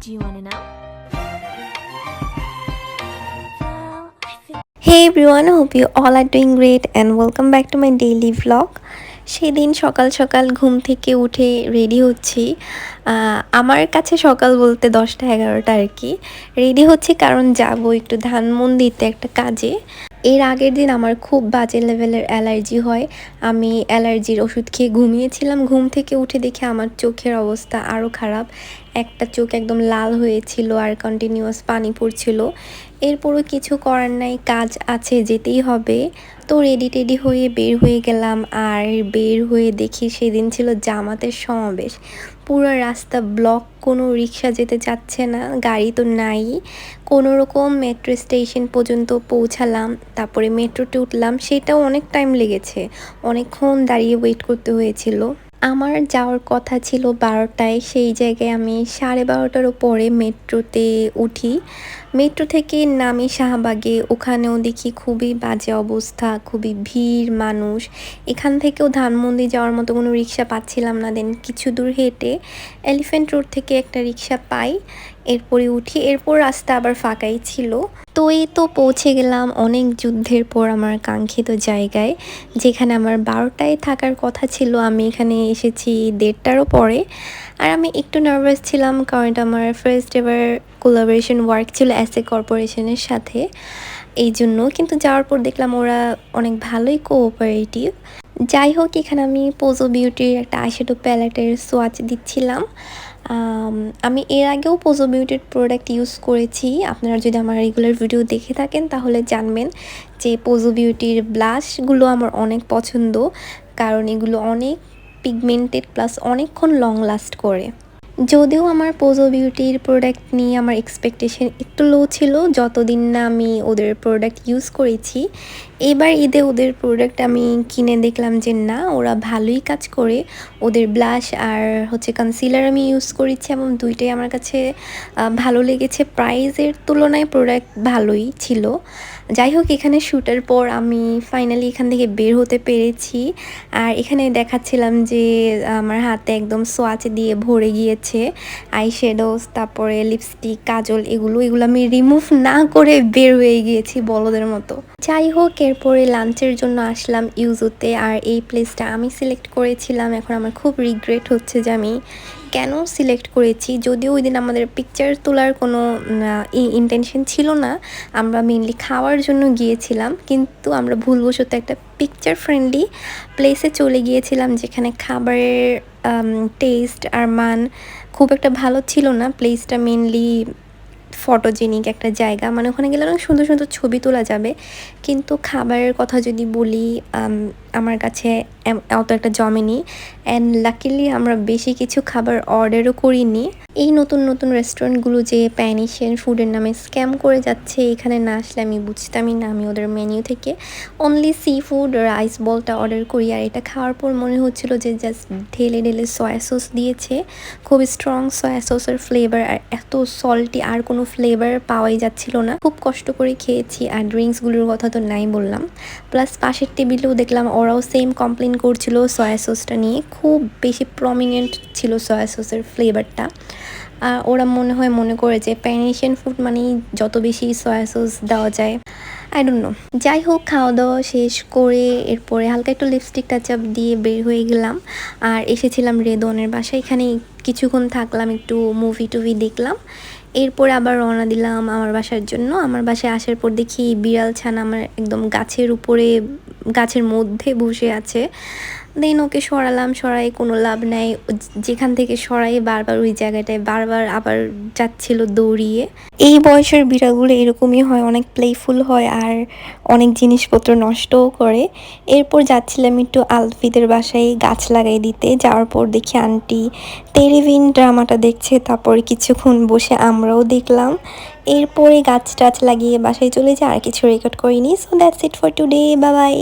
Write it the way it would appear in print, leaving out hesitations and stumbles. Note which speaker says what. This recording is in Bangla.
Speaker 1: Do you want to know?
Speaker 2: Hey everyone, hope you all are doing great and welcome back to my daily vlog. সেদিন সকাল সকাল ঘুম থেকে উঠে রেডি হচ্ছি। আমার কাছে সকাল বলতে 10টা 11টা আর কি। রেডি হচ্ছি কারণ যাব একটু ধানমন্ডিতে একটা কাজে। এর আগের দিন আমার খুব বাজে লেভেলের অ্যালার্জি হয়। আমি অ্যালার্জির ওষুধ খেয়ে ঘুমিয়েছিলাম। ঘুম থেকে উঠে দেখে আমার চোখের অবস্থা আরও খারাপ। একটা চোখ একদম লাল হয়েছিল আর কন্টিনিউয়াস পানি পড়ছিল। এরপরও কিছু করার নাই, কাজ আছে, যেতেই হবে। তো রেডি টেডি হয়ে বের হয়ে গেলাম। আর বের হয়ে দেখি সেদিন ছিল জামাতের সমাবেশ। পুরো রাস্তা ব্লক, কোনো রিক্সা যেতে চাচ্ছে না, গাড়ি তো নাই। কোনো রকম মেট্রো স্টেশন পর্যন্ত পৌঁছালাম, তারপরে মেট্রোতে উঠলাম। সেটাও অনেক টাইম লেগেছে, অনেকক্ষণ দাঁড়িয়ে ওয়েট করতে হয়েছিল। আমার যাওয়ার কথা ছিল 12টায়, সেই জায়গায় আমি 12:30টারও পরে মেট্রোতে উঠি। মেট্রো থেকে নামি শাহবাগে, ওখানেও দেখি খুবই বাজে অবস্থা, খুবই ভিড় মানুষ। এখান থেকেও ধানমন্ডি যাওয়ার মতো কোনো রিক্সা পাচ্ছিলাম না। দেন কিছু দূর হেঁটে এলিফ্যান্ট রোড থেকে একটা রিক্সা পাই, এরপরে উঠি। এরপর রাস্তা আবার ফাঁকাই ছিল। তো এই তো পৌঁছে গেলাম অনেক যুদ্ধের পর আমার কাঙ্ক্ষিত জায়গায়, যেখানে আমার 12টায় থাকার কথা ছিল। আমি এখানে এসেছি 1:30টারও পরে। আর আমি একটু নার্ভাস ছিলাম, কারণ এটা আমার ফার্স্ট এভার কোলাবোরেশন ওয়ার্ক ছিল এসএ কর্পোরেশনের সাথে, এই জন্য। কিন্তু যাওয়ার পর দেখলাম ওরা অনেক ভালোই কোঅপারেটিভ। যাই হোক, এখানে আমি পোজো বিউটির একটা আইশ্যাডো প্যালেটের সোয়াচ দিচ্ছিলাম। আমি এর আগেও পোজো বিউটির প্রোডাক্ট ইউজ করেছি। আপনারা যদি আমার রেগুলার ভিডিও দেখে থাকেন তাহলে জানবেন যে পোজো বিউটির ব্লাশগুলো আমার অনেক পছন্দ, কারণ এগুলো অনেক পিগমেন্টেড প্লাস অনেকক্ষণ লং লাস্ট করে। যদিও আমার পোজো বিউটির প্রোডাক্ট নিয়ে আমার এক্সপেকটেশন একটু লো ছিল, যতদিন না আমি ওদের প্রোডাক্ট ইউজ করেছি। এবার ঈদে ওদের প্রোডাক্ট আমি কিনে দেখলাম যে না, ওরা ভালোই কাজ করে। ওদের ব্লাশ আর কনসিলার আমি ইউজ করেছি এবং দুইটাই আমার কাছে ভালো লেগেছে। প্রাইসের তুলনায় প্রোডাক্ট ভালোই ছিল। যাই হোক, এখানে শ্যুটের পর আমি ফাইনালি এখান থেকে বের হতে পেরেছি। আর এখানে দেখাচ্ছিলাম যে আমার হাতে একদম সোয়াচ দিয়ে ভরে গিয়েছে আইশ্যাডোজ, তারপরে লিপস্টিক, কাজল, এগুলো আমি রিমুভ না করে বের হয়ে গিয়েছি বলদের মতো। যাই হোক, এরপরে লাঞ্চের জন্য আসলাম ইউজুতে। আর এই প্লেসটা আমি সিলেক্ট করেছিলাম। এখন আমার খুব রিগ্রেট হচ্ছে যে আমি কেন সিলেক্ট করেছি। যদিও ওই দিন আমাদের পিকচার তোলার কোনো ইন্টেনশন ছিল না, আমরা মেনলি খাওয়ার জন্য গিয়েছিলাম। কিন্তু আমরা ভুলবশত একটা পিকচার ফ্রেন্ডলি প্লেসে চলে গিয়েছিলাম, যেখানে খাবারের টেস্ট আর মান খুব একটা ভালো ছিল না। প্লেসটা মেনলি ফটোজেনিক একটা জায়গা, মানে ওখানে গেলে অনেক সুন্দর সুন্দর ছবি তোলা যাবে। কিন্তু খাবারের কথা যদি বলি, আমার কাছে অত একটা জমেনি। অ্যান্ড লাকিলি আমরা বেশি কিছু খাবার অর্ডারও করিনি। এই নতুন নতুন রেস্টুরেন্টগুলো যে প্যান এশিয়ান ফুডের নামে স্ক্যাম করে যাচ্ছে, এখানে না আসলে আমি বুঝতামই না। আমি ওদের মেনিউ থেকে অনলি সি ফুড রাইস বলটা অর্ডার করি। আর এটা খাওয়ার পর মনে হচ্ছিল যে জাস্ট ঢেলে ঢেলে সয়া সস দিয়েছে, খুব স্ট্রং সয়া সসের ফ্লেভার, আর এত সল্টি আর কোনো ফ্লেভার পাওয়াই যাচ্ছিল না। খুব কষ্ট করে খেয়েছি। আর ড্রিঙ্কসগুলোর কথা তো নাই বললাম। প্লাস পাশের টেবিলেও দেখলাম ওরাও সেম কমপ্লেন করছিল সয়া সসটা নিয়ে। খুব বেশি প্রমিনেন্ট ছিল সয়া সসের ফ্লেভারটা। ওরা মনে করে যে প্যান এশিয়ান ফুড মানেই যত বেশি সয়া সস দেওয়া যায়, আই ডোন্ট নো। যাই হোক, খাওয়া দাওয়া শেষ করে এরপরে হালকা একটু লিপস্টিক টাচ আপ দিয়ে বের হয়ে গেলাম। আর এসেছিলাম রেদনের বাসায়, এখানে কিছুক্ষণ থাকলাম, একটু মুভি টুভি দেখলাম। এরপরে আবার রওনা দিলাম আমার বাসার জন্য। আমার বাসায় আসার পর দেখি বিড়াল ছানা আমার একদম গাছের উপরে, গাছের মধ্যে বসে আছে। দেন ওকে সরালাম, সরাই কোনো লাভ নাই। যেখান থেকে সরাই বারবার ওই জায়গাটায় বারবার আবার যাচ্ছিল দৌড়িয়ে। এই বয়সের বিড়ালগুলো এরকমই হয়, অনেক প্লেফুল হয় আর অনেক জিনিসপত্র নষ্টও করে। এরপর যাচ্ছিলাম একটু আলফিদের বাসায় গাছ লাগাই দিতে। যাওয়ার পর দেখি আন্টি তেরেভিন ড্রামাটা দেখছে, তারপর কিছুক্ষণ বসে আমরাও দেখলাম। এরপরে গাছ টাছ লাগিয়ে বাসায় চলে যায়, আর কিছু রেকর্ড করিনি। So that's it for today, bye bye.